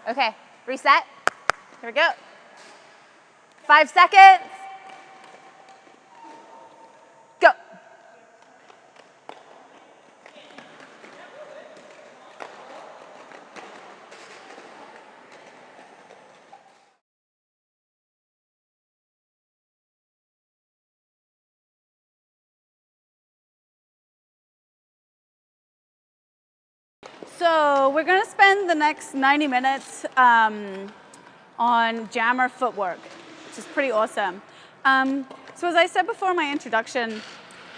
Okay, reset. Here we go. 5 seconds. Go. So we're going to spend the next 90 minutes on jammer footwork, which is pretty awesome. So as I said before in my introduction,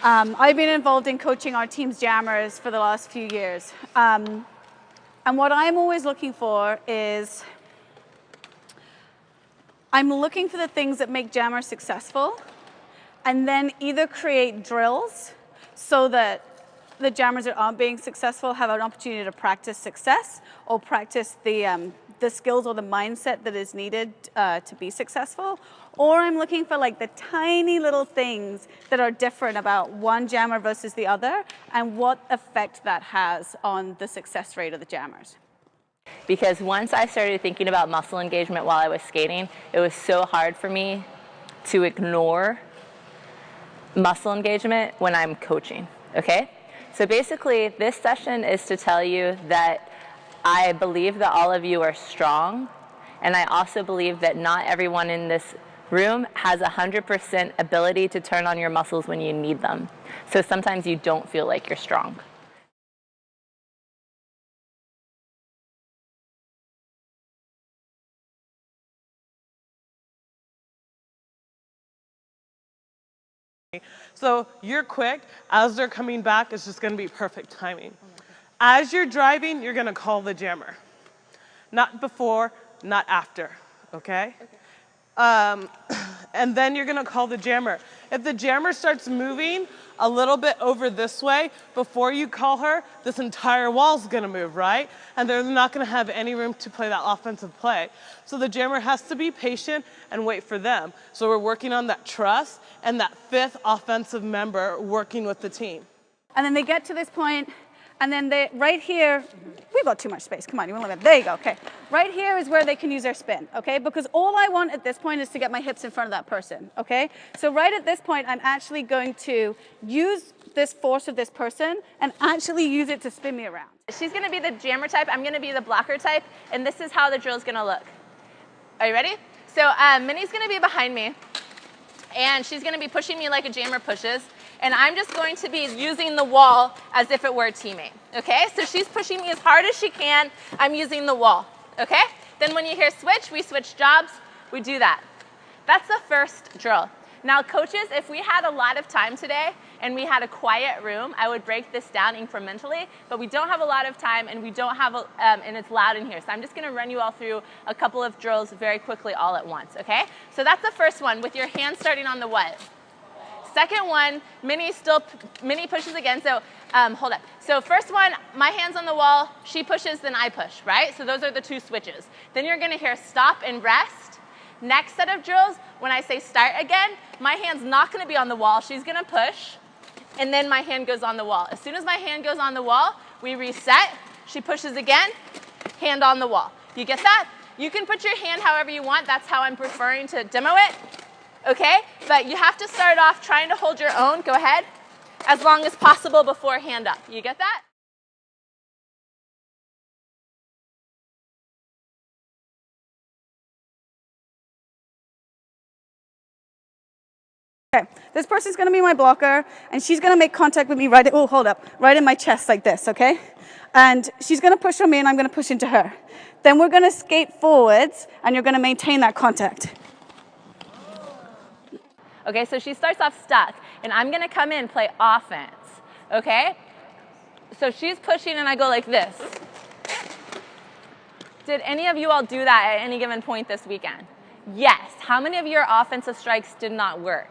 I've been involved in coaching our team's jammers for the last few years. And what I'm always looking for is, I'm looking for the things that make jammers successful, and then either create drills so that the jammers that aren't being successful have an opportunity to practice success or practice the skills or the mindset that is needed to be successful. Or I'm looking for like the tiny little things that are different about one jammer versus the other and what effect that has on the success rate of the jammers. Because once I started thinking about muscle engagement while I was skating, it was so hard for me to ignore muscle engagement when I'm coaching, okay? So basically, this session is to tell you that I believe that all of you are strong, and I also believe that not everyone in this room has 100% ability to turn on your muscles when you need them. So sometimes you don't feel like you're strong. So you're quick. As they're coming back, it's just going to be perfect timing. As you're driving, you're going to call the jammer. Not before, not after, okay? And then you're going to call the jammer. If the jammer starts moving a little bit over this way, before you call her, this entire wall's going to move, right? And they're not going to have any room to play that offensive play. So the jammer has to be patient and wait for them. So we're working on that trust and that fifth offensive member working with the team. And then they get to this point, and then they, right here, we've got too much space. Come on, you want to there you go, okay. Right here is where they can use their spin, okay? Because all I want at this point is to get my hips in front of that person, okay? So right at this point, I'm actually going to use this force of this person and actually use it to spin me around. She's going to be the jammer type, I'm going to be the blocker type, and this is how the drill's going to look. Are you ready? So Minnie's going to be behind me, and she's going to be pushing me like a jammer pushes. And I'm just going to be using the wall as if it were a teammate, okay? So she's pushing me as hard as she can. I'm using the wall, okay? Then when you hear switch, we switch jobs. We do that. That's the first drill. Now, coaches, if we had a lot of time today and we had a quiet room, I would break this down incrementally, but we don't have a lot of time and we don't have, and it's loud in here. So I'm just gonna run you all through a couple of drills very quickly all at once, okay? So that's the first one with your hand starting on the what? Second one, Minnie pushes again, so hold up. So first one, my hand's on the wall, she pushes, then I push, right? So those are the two switches. Then you're gonna hear stop and rest. Next set of drills, when I say start again, my hand's not gonna be on the wall, she's gonna push, and then my hand goes on the wall. As soon as my hand goes on the wall, we reset, she pushes again, hand on the wall. You get that? You can put your hand however you want, that's how I'm preferring to demo it. Okay, but you have to start off trying to hold your own, go ahead, as long as possible before hand up. You get that? Okay, this person's gonna be my blocker, and she's gonna make contact with me right in my chest like this, okay? And she's gonna push on me and I'm gonna push into her. Then we're gonna skate forwards and you're gonna maintain that contact. Okay, so she starts off stuck, and I'm gonna come in, play offense, okay? So she's pushing and I go like this. Did any of you all do that at any given point this weekend? Yes. How many of your offensive strikes did not work?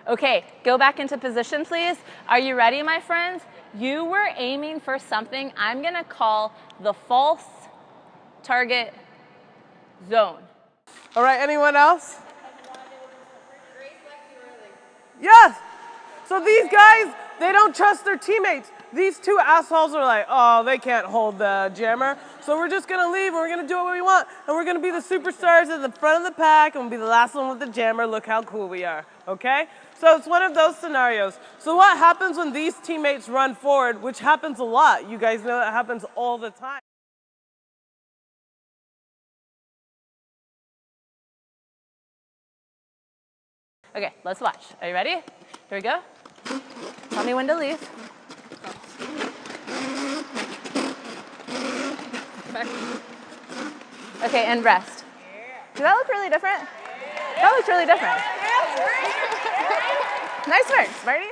Okay, go back into position, please. Are you ready, my friends? You were aiming for something I'm gonna call the false target zone. All right, anyone else? Yes. So these guys, they don't trust their teammates. these two assholes are like, oh, they can't hold the jammer, so we're just gonna leave and we're gonna do what we want, and we're gonna be the superstars at the front of the pack, and we'll be the last one with the jammer. Look how cool we are, okay? So it's one of those scenarios. So what happens when these teammates run forward, which happens a lot? You guys know that happens all the time. Okay, let's watch. Are you ready? Here we go. Tell me when to leave. Okay, and rest. Does that look really different? That looks really different. Nice work, Smarty.